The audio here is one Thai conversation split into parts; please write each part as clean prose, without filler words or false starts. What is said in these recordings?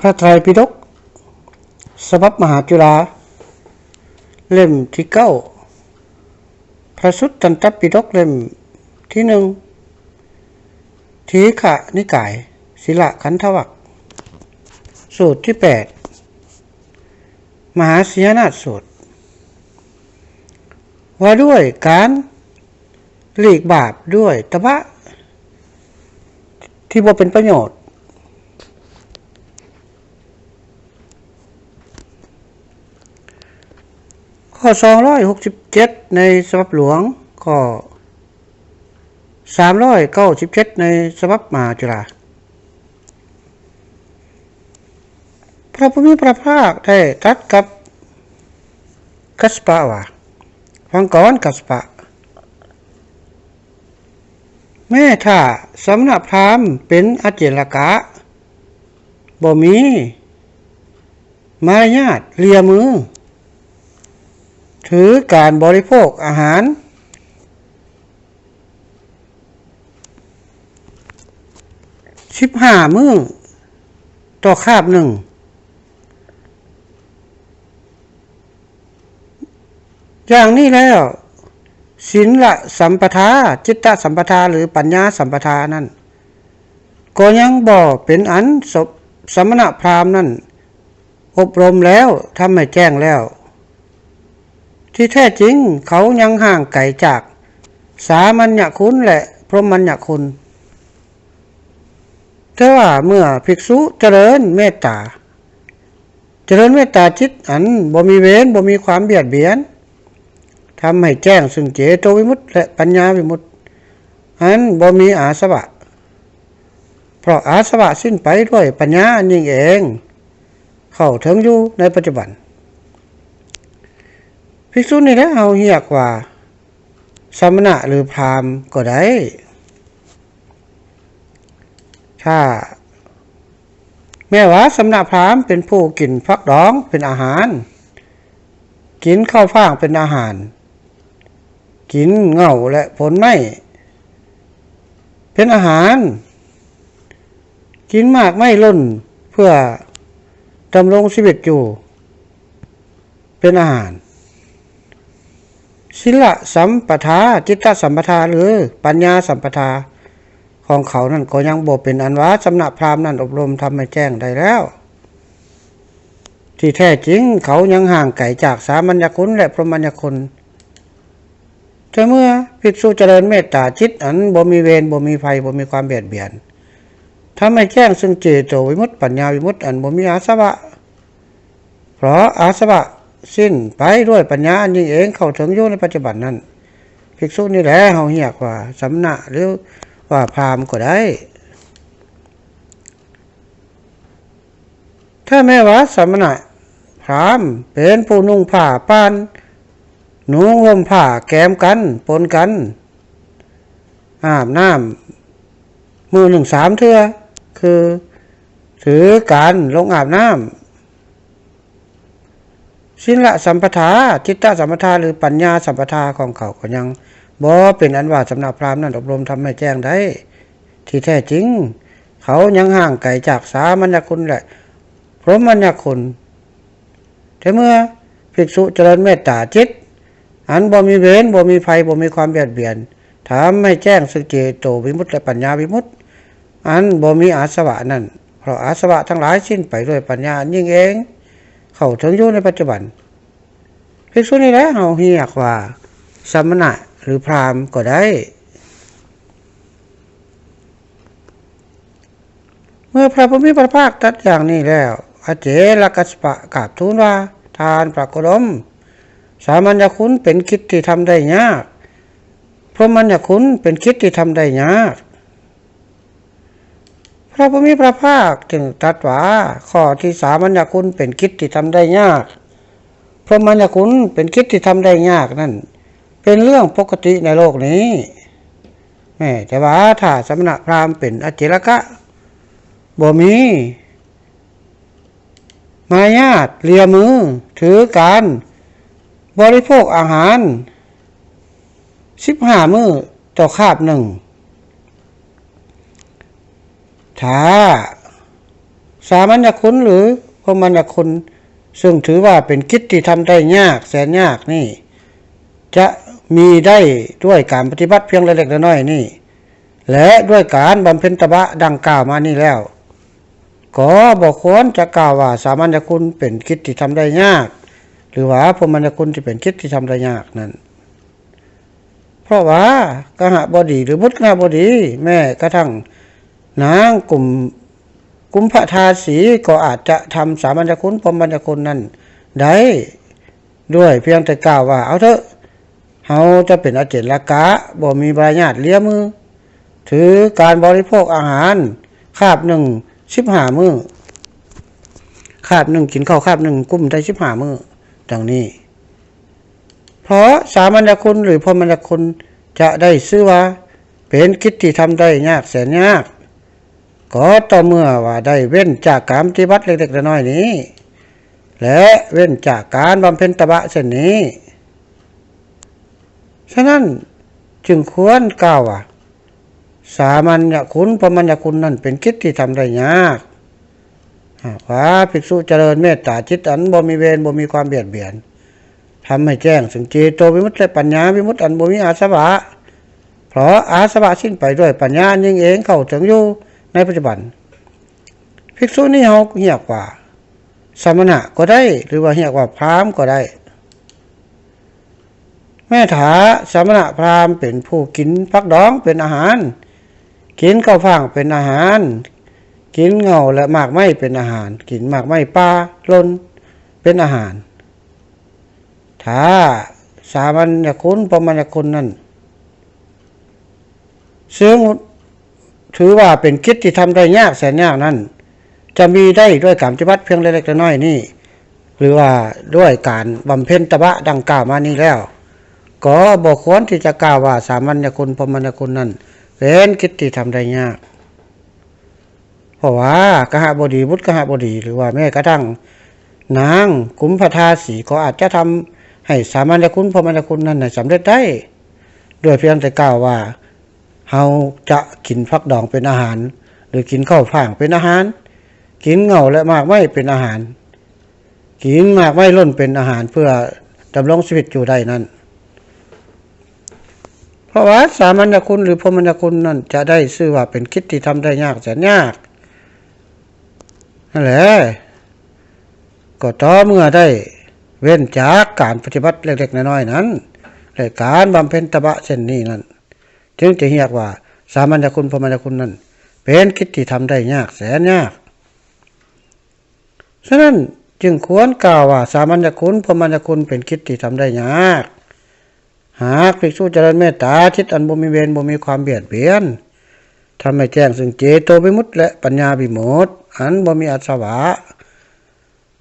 พระไตรปิฎกฉบับมหาจุฬาเล่มที่9พระสุตตันตปิฎกเล่มที่1ทีฆนิกายศิลขันธวรรคสูตรที่8มหาสีหนาถสูตรว่าด้วยการหลีกบาปด้วยตบะที่บ่เป็นประโยชน์ข้อ267ในฉบับหลวงข้อ397ในฉบับมหาจุฬาพระผู้มีพระภาคได้ตรัสกับกัสสปะว่าฟังก่อนกัสสปะแม้ถ้าสมณพราหมณ์เป็นอเจลกะบ่มีมารยาทเลียมือถือการบริโภคอาหาร15 มื้อต่อคาบหนึ่งอย่างนี้แล้วศีลสัมปทาจิตตสัมปทาหรือปัญญาสัมปทานั้นก็ยังบ่เป็นอันสมณพราหมณ์นั้นอบรมแล้วทำให้แจ้งแล้วที่แท้จริงเขายังห่างไกลจากสามัญญคุณและพรหมัญญคุณแต่ว่าเมื่อภิกษุเจริญเมตตาจิตอันบ่มีเวรบ่มีความเบียดเบียนทำให้แจ้งซึ่งเจโตวิมุตติและปัญญาวิมุตติอันบ่มีอาสวะเพราะอาสวะสิ้นไปด้วยปัญญาอันยิ่งเองเข้าถึงอยู่ในปัจจุบันภิกษุนี่แหละเอาเรียกว่าสมณะหรือพราหมณ์ก็ได้ถ้าแม้ว่าสมณพราหมณ์เป็นผู้กินฟักดองเป็นอาหารกินข้าวฟ่างเป็นอาหารกินเหง้าและผลไม้เป็นอาหารกินมากไม่ล้นเพื่อดำรงชีวิตอยู่เป็นอาหารศีลสัมปทาจิตตสัมปทาหรือปัญญาสัมปทาของเขานั่นก็ยังบ่เป็นอันว่าสมณพราหมณ์นั้นอบรมทำให้แจ้งได้แล้วที่แท้จริงเขายังห่างไกลจากสามัญญคุณและพรหมัญญคุณแต่เมื่อภิกษุเจริญเมตตาจิตอันบ่มีเวรบ่มีภัยบ่มีความเบียดเบียนทำให้แจ้งซึ่งเจโตวิมุตติปัญญาวิมุตติอันบ่มีอาสวะเพราะอาสวะสิ้นไปด้วยปัญญาอันยิ่งเองเข้าถึงอยู่ในปัจจุบันนั้นภิกษุนี่แหละเฮาเรียกว่าสมณะหรือว่าพราหมณ์ก็ได้ถ้าแม้ว่าสมณะพราหมณ์เป็นผู้นุ่งผ้าป้านนุ่งห่มผ้าแกมกันปนกันอาบน้ำมือ1-3 เทื่อคือถือการลงอาบน้ำศีลสัมปทาจิตตสัมปทาหรือปัญญาสัมปทาของเขาก็ยังบ่เป็นอันว่าสมณพราหมณ์นั้นอบรมทำให้แจ้งได้ที่แท้จริงเขายังห่างไกลจากสามัญญคุณและพรหมัญญคุณแต่เมื่อภิกษุเจริญเมตตาจิตอันบ่มีเวรบ่มีภัยบ่มีความเบียดเบียนทำให้แจ้งซึ่งเจโตวิมุตติและปัญญาวิมุตติอันบ่มีอาสวะนั้นเพราะอาสวะทั้งหลายสิ้นไปด้วยปัญญายิ่งเองเข้าถึงอยู่ในปัจจุบันภิกษุนี่แหละเฮาเรียกว่าสมณะหรือพราหมณ์ก็ได้เมื่อพระผู้มีพระภาคตรัสอย่างนี้แล้วอเจลกัสสปะกราบทูลว่าทานพระโคดมสามัญญคุณเป็นกิจที่ทำได้ยากพรหมัญญคุณเป็นกิจที่ทำได้ยากพระผู้มีพระภาคจึงตรัสว่าข้อที่สามัญญคุณเป็นกิจที่ทำได้ยากพรหมัญญคุณเป็นกิจที่ทำได้ยากนั่นเป็นเรื่องปกติในโลกนี้แต่ว่าถ้าสมณพราหมณ์เป็นอเจลกะบ่มีมารยาทเลียมือถือการบริโภคอาหาร15 มื้อต่อคาบหนึ่งถ้า สามัญญคุณหรือพรหมัญญคุณซึ่งถือว่าเป็นกิจที่ทำได้ยากแสนยากนี่จะมีได้ด้วยการปฏิบัติเพียงเล็กๆน้อยๆนี่และด้วยการบำเพ็ญตบะดังกล่าวมานี่แล้วก็บอกควรจะกล่าวว่าสามัญญคุณเป็นกิจที่ทำได้ยากหรือว่าพรหมัญญคุณที่เป็นกิจที่ทำได้ยากนั้นเพราะว่ากหบดีหรือบุตรกหบดีแม่กระทั่งนางกุมภทาสีก็อาจจะทำสามัญญคุณพรหมัญญคุณนั้นได้ด้วยเพียงแต่กล่าวว่าเอาเถอะเฮาจะเป็นอเจนลกะบ่มีบรญาตเลี้ยมือถือการบริโภคอาหารคาบหนึ่ง15 มื้อคาบหนึ่งกินข้าวคาบหนึ่งกุ้มได้15 มื้อดังนี้เพราะสามัญญคุณหรือพรหมัญญคุณจะได้ชื่อว่าเป็นกิจที่ทำได้ยากแสนยากก็ต่อเมื่อว่าได้เว้นจากการปฏิบัติเล็กๆน้อยๆนี้และเว้นจากการบำเพ็ญตบะเช่นนี้ฉะนั้นจึงควรกล่าวว่าสามัญญคุณพรหมัญญคุณนั้นเป็นกิจที่ทำได้ยากว่าภิกษุเจริญเมตตาจิตอันบ่มีเวรบ่มีความเบียดเบียนทำให้แจ้งถึงเจโตวิมุตติและปัญญาวิมุตติอันบ่มีอาสวะเพราะอาสวะสิ้นไปด้วยปัญญายิ่งเองเข้าถึงอยู่ในปัจจุบันภิกษุนี่เฮาเรียกว่าสมณะก็ได้หรือว่าเรียกว่าพราหมณ์ก็ได้แม่ถาสมณะพราหมณ์เป็นผู้กินผักดองเป็นอาหารกินข้าวฟ่างเป็นอาหารกินเงาและหมากไม้เป็นอาหารกินหมากไม้ป่าลนเป็นอาหารถ้าสามัญญคุณพรหมัญญคุณนั้นซึ่งถือว่าเป็นกิจที่ทำได้ยากแสนยากนั้นจะมีได้ด้วยการปฏิบัติเพียงเล็กๆน้อยๆนี่หรือว่าด้วยการบำเพ็ญตบะดังกล่าวมานี้แล้วก็บ่ควรที่จะกล่าวว่าสามัญญคุณพรหมัญญคุณนั้นเป็นกิจที่ทำได้ยากเพราะว่ากหบดีบุตรกหบดีหรือว่าแม้กระทั่งนางกุมภทาสีก็อาจจะทำให้สามัญญคุณพรหมัญญคุณนั้นสำเร็จได้ด้วยเพียงแต่กล่าวว่าเฮาจะกินผักดองเป็นอาหารหรือกินข้าวฟ่างเป็นอาหารกินเงาและหมากไม้เป็นอาหารกินหมากไม้ล้นเป็นอาหารเพื่อดำรงชีวิตอยู่ได้นั้นเพราะว่าสามัญญคุณหรือพรหมัญญคุณนั้นจะได้ชื่อว่าเป็นกิจที่ทำได้ยากแสนยากนั่นแหละก็ต่อเมื่อได้เว้นจากการปฏิบัติเล็กๆน้อยๆนั้นและการบำเพ็ญตบะเช่นนี้นั้นจึงจะเรียกว่าสามัญญคุณพรหมัญญคุณนั้นเป็นกิจที่ทำได้ยากแสนยากฉะนั้นจึงควรกล่าวว่าสามัญญคุณพรหมัญญคุณเป็นกิจที่ทำได้ยากหากภิกษุเจริญเมตตาจิตอันบ่มีเวรบ่มีความเบียดเบียนทำให้แจ้งซึ่งเจโตวิมุตติและปัญญาวิมุตติอันบ่มีอาสวะ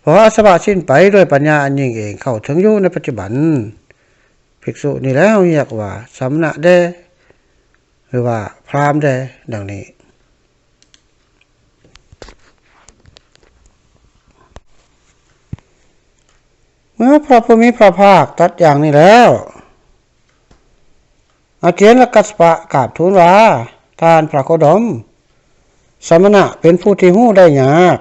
เพราะอาสวะสิ้นไปด้วยปัญญาอันยิ่งเองเข้าถึงอยู่ในปัจจุบันภิกษุนี่แล้วเรียกว่าสมณะได้หรือว่าพราหมณ์ได้ดังนี้เมื่อพระผู้มีพระภาคตรัสอย่างนี้แล้วอาเจียนและกัสปะกราบทูลว่าท่านพระโคดมสมณะเป็นผู้ที่หู้ได้ยาก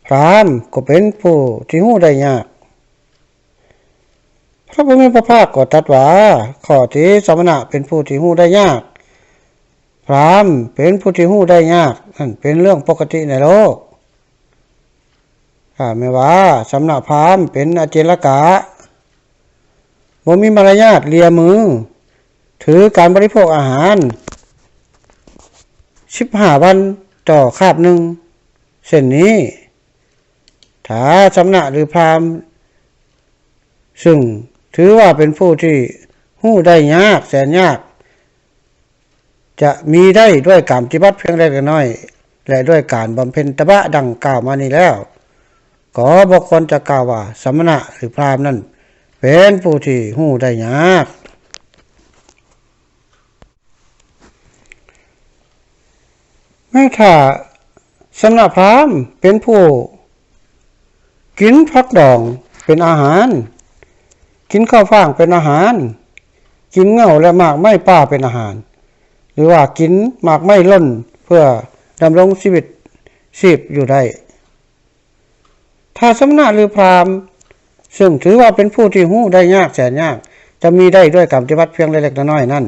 พราหมณ์ก็เป็นผู้ที่หู้ได้ยากพระผู้มีพระภาคก็ตรัสว่าข้อที่สมณะเป็นผู้ที่หู้ได้ยากพราหมณ์เป็นผู้ที่หู้ได้ยากนั่นเป็นเรื่องปกติในโลกไม่ว่าสมณะพราหมณ์เป็นอเจลกะบ่มีมารยาทเลียมือถือการบริโภคอาหาร15 วันต่อคาบหนึ่งเช่นนี้ถ้าสมณะหรือพราหมณ์ซึ่งถือว่าเป็นผู้ที่หู้ได้ยากแสนยากจะมีได้ด้วยการปฏิบัติเพียงเล็กน้อยและด้วยการบำเพ็ญตบะดังกล่าวมานี้แล้วก็บ่ควรจะกล่าวว่าสมณะหรือพราหมณ์นั้นเป็นผู้ที่หู้ได้ยากแม้ถ้าสมณะพราหมณ์เป็นผู้กินผักดองเป็นอาหารกินข้าวฟ่างเป็นอาหารกินเงาและหมากไม้ป่าเป็นอาหารหรือว่ากินหมากไม้ล้นเพื่อดำรงชีวิต ชีพอยู่ได้ถ้าสมณะหรือพราหมณ์ซึ่งถือว่าเป็นผู้ที่หู้ได้ยากแสนยากจะมีได้ด้วยการปฏิบัติเพียงเล็กๆน้อยๆนั่น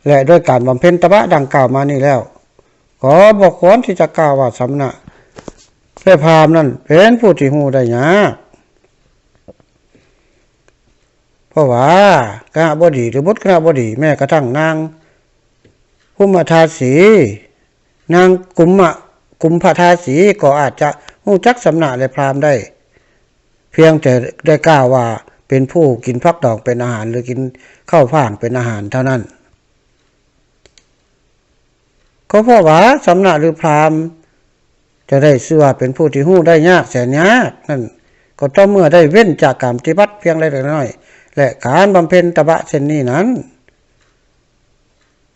และด้วยการบำเพ็ญตบะดังกล่าวมานี้แล้วขอบอกควรที่จะกล่าวว่าสมณะและพราหมณ์นั่นเป็นผู้ที่หู้ได้ยากเพราะว่าคณบดีหรือบุตรคณบดีแม้กระทั่งนางภูมิทาสีนางกุมภทาสีก็อาจจะหู้จักสมณะและพราหมณ์ได้เพียงแต่ได้กล่าวว่าเป็นผู้กินผักดอกเป็นอาหารหรือกินข้าวฟ่างเป็นอาหารเท่านั้นก็เพราะว่าสมณะหรือพราหมณ์จะได้ชื่อว่าเป็นผู้ที่หู้ได้ยากแสนยากนั่นก็ต้องเมื่อได้เว้นจากการปฏิบัติเพียงเล็กน้อยและการบำเพ็ญตบะเช่นนี้นั้น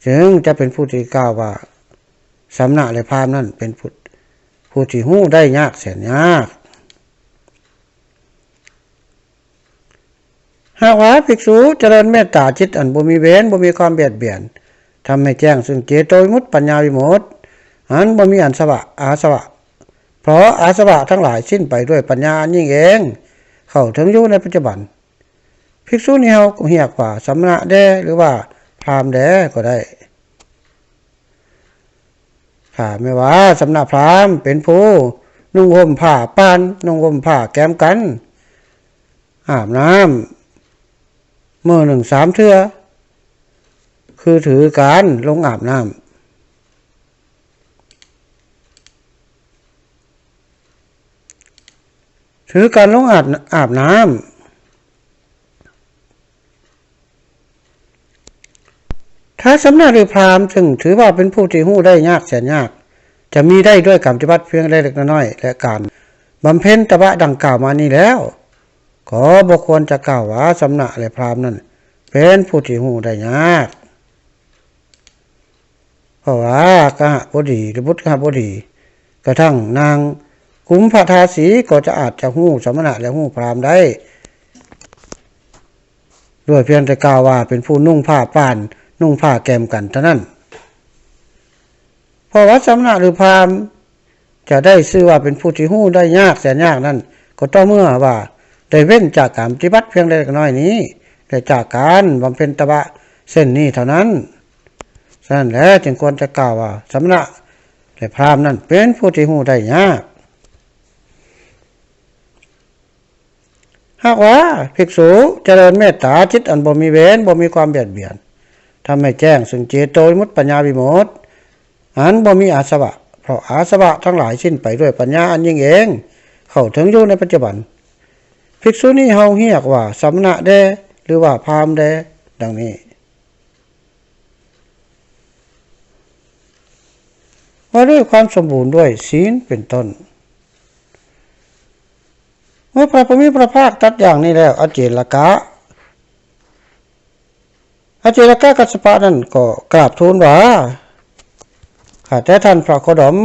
จึงจะเป็นผู้ที่กล่าวว่าสมณะและพราหมณ์นั้นเป็นผู้ที่หู้ได้ยากแสนยากหากว่าภิกษุเจริญเมตตาจิตอันบ่มีเวรบ่มีความเบียดเบียนทำให้แจ้งซึ่งเจโตวิมุตติปัญญาวิมุตติอันบ่มีอาสวะเพราะอาสวะทั้งหลายสิ้นไปด้วยปัญญายิ่งเองเข้าถึงอยู่ในปัจจุบันภิกษุนี้เขาเรียกว่าสมณะแดหรือว่าพราหมณ์แดก็ได้ถ้าไม่ว่าสมณะพราหมณ์เป็นผู้นุ่งห่มผ้าปานนุ่งห่มผ้าแก้มกันอาบน้ำมื้อหนึ่ง3 เทื่อคือถือการลงอาบน้ำถือการลงอาบน้ำถ้าสมณะหรือพราหมณ์ซึ่งถือว่าเป็นผู้ที่หู้ได้ยากแสนยากจะมีได้ด้วยการปฏิบัติเพียงเล็กน้อยและการบำเพ็ญตบะดังกล่าวมานี้แล้วขอบ่ควรจะกล่าวว่าสมณะและพราหมณ์นั้นเป็นผู้ที่หู้ได้ยากเพราะว่ากหบดีหรือบุตรกหบดีกระทั่งนางกุมภทาสีก็จะอาจจะหู้สมณะและหู้พราหมณ์ได้ด้วยเพียงแต่กล่าวว่าเป็นผู้นุ่งผ้าป่านนุ่งผ้าแกมกันเท่านั้นเพราะว่าสมณะหรือพราหมณ์จะได้ชื่อว่าเป็นผู้ที่หู้ได้ยากแสนยากนั้นก็ต้องเมื่อว่าได้เว้นจากการปฏิบัติเพียงเล็กน้อยนี้และจากการบำเพ็ญตบะเส้นนี้เท่านั้นฉะนั้นแล้วจึงควรจะกล่าวว่าสมณะและพราหมณ์นั้นเป็นผู้ที่หู้ได้ยากหากว่าภิกษุเจริญเมตตาจิตอันบ่มีเวรบ่มีความเบียดเบียนทำให้แจ้งซึ่งเจโตวิมุตติปัญญาวิมุตติอันบ่มีอาสวะเพราะอาสวะทั้งหลายสิ้นไปด้วยปัญญาอันยิ่งเองเข้าถึงอยู่ในปัจจุบันภิกษุนี้เฮาเรียกว่าสมณะแดหรือว่าพราหมณ์แดดังนี้ว่าด้วยความสมบูรณ์ด้วยศีลเป็นต้นเมื่อพระผู้มีพระภาคตรัสอย่างนี้แล้วอเจลกะกัสสปะนั้นก็กราบทูลว่าข้าแต่ท่านพระโคดม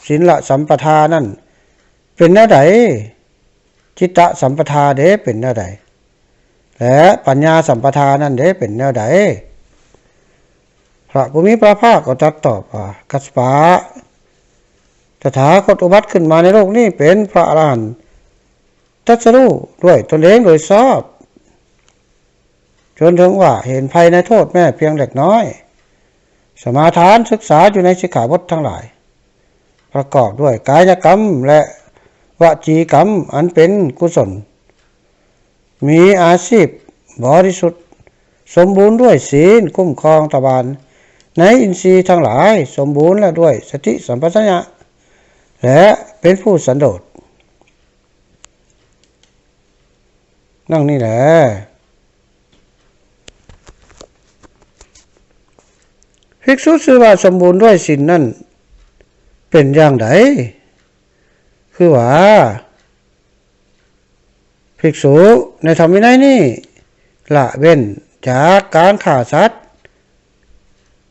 ศีลสัมปทานั้นเป็นแนวใดจิตตสัมปทาเด้เป็นแนวใดและปัญญาสัมปทานั้นเด้เป็นแนวใดพระผู้มีพระภาคก็ตรัสตอบว่ากัสสปะตถาคตอุบัติขึ้นมาในโลกนี้เป็นพระอรหันต์ตรัสรู้ด้วยตนเองโดยชอบจนถึงว่าเห็นภัยในโทษแม้เพียงเล็กน้อยสมาทานศึกษาอยู่ในสิกขาบททั้งหลายประกอบด้วยกายกรรมและวจีกรรมอันเป็นกุศลมีอาชีพบริสุทธิ์สมบูรณ์ด้วยศีลคุ้มครองตบานในอินทรีย์ทั้งหลายสมบูรณ์และด้วยสติสัมปชัญญะและเป็นผู้สันโดษนั่งนี่แหละภิกษุชื่อว่าสมบูรณ์ด้วยศีลนั่นเป็นอย่างไรคือว่าภิกษุในธรรมวินัยนี้ละเว้นจากการฆ่าสัตว์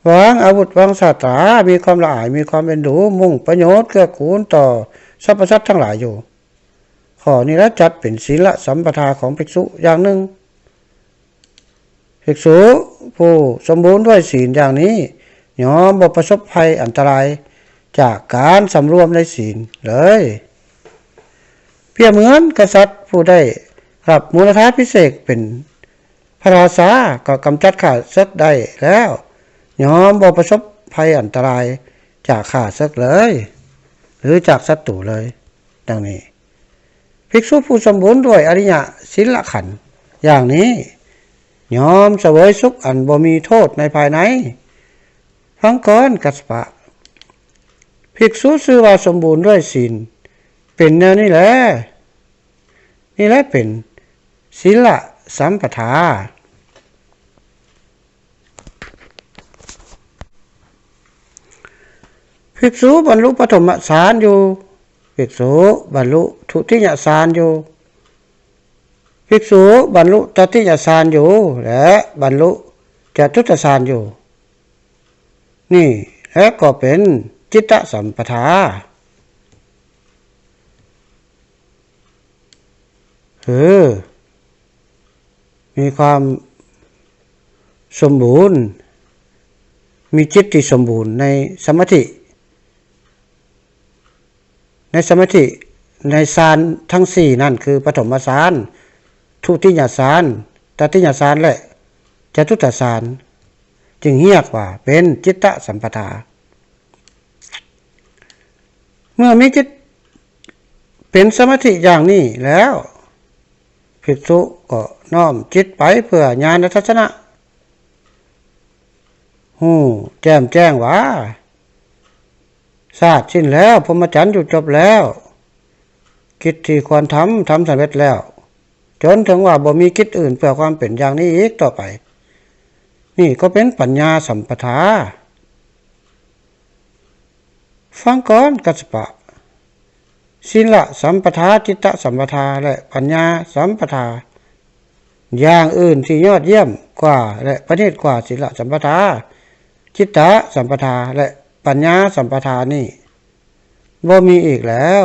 วางอาวุธวางศาสตรามีความละอายมีความเป็นดูมุ่งประโยชน์เกื้อกูลต่อสรรพสัตว์ทั้งหลายอยู่ข้อนี้ละจัดเป็นศีลสัมปทาของภิกษุอย่างหนึ่งภิกษุผู้สมบูรณ์ด้วยศีลอย่างนี้ย่อมบ่ประสบภัยอันตราย จากการสำรวมในศีลเลยเปรียบเหมือนกษัตริย์ผู้ได้รับมูลธาพิเศษเป็นพระราชาก็กำจัดข้าศึกได้แล้วยอมบ่ประสบภัยอันตรายจากข้าศึกเลยหรือจากศัตรูเลยดังนี้ภิกษุผู้สมบูรณ์ด้วยอริยศีลขันธ์อย่างนี้ยอมเสวยสุขอันบ่มีโทษในภายในฟังก่อนกัสสปะภิกษุชื่อว่าสมบูรณ์ด้วยศีลเป็นแนวนี้แหละเป็นศีลสัมปทาภิกษุบรรลุปฐมฌานอยู่ภิกษุบรรลุทุติยฌานอยู่ภิกษุบรรลุตติยฌานอยู่และบรรลุจตุตฌานอยู่นี่และก็เป็นจิตตสัมปทามีความสมบูรณ์มีจิตที่สมบูรณ์ในสมาธิในฌานทั้ง4นั่นคือปฐมฌานทุติยฌานตติยฌานและจตุตฌานจึงเรียกว่าเป็นจิตตสัมปทาเมื่อมีจิตเป็นสมาธิอย่างนี้แล้วภิกษุก็น้อมจิตไปเพื่อญาณทัศนะแจ่มแจ้งว่าศาสตร์สิ้นแล้วพรหมจรรย์อยู่จบแล้วกิจที่ควรทำสำเร็จแล้วจนถึงว่าบ่มีกิจอื่นเพื่อความเป็นอย่างนี้อีกต่อไปนี่ก็เป็นปัญญาสัมปทาฟังก่อนกัสสปะศีลสัมปทาจิตตสัมปทาและปัญญาสัมปทาอย่างอื่นที่ยอดเยี่ยมกว่าและประณีตกว่าศีลสัมปทาจิตตสัมปทาและปัญญาสัมปทานี่บ่มีอีกแล้ว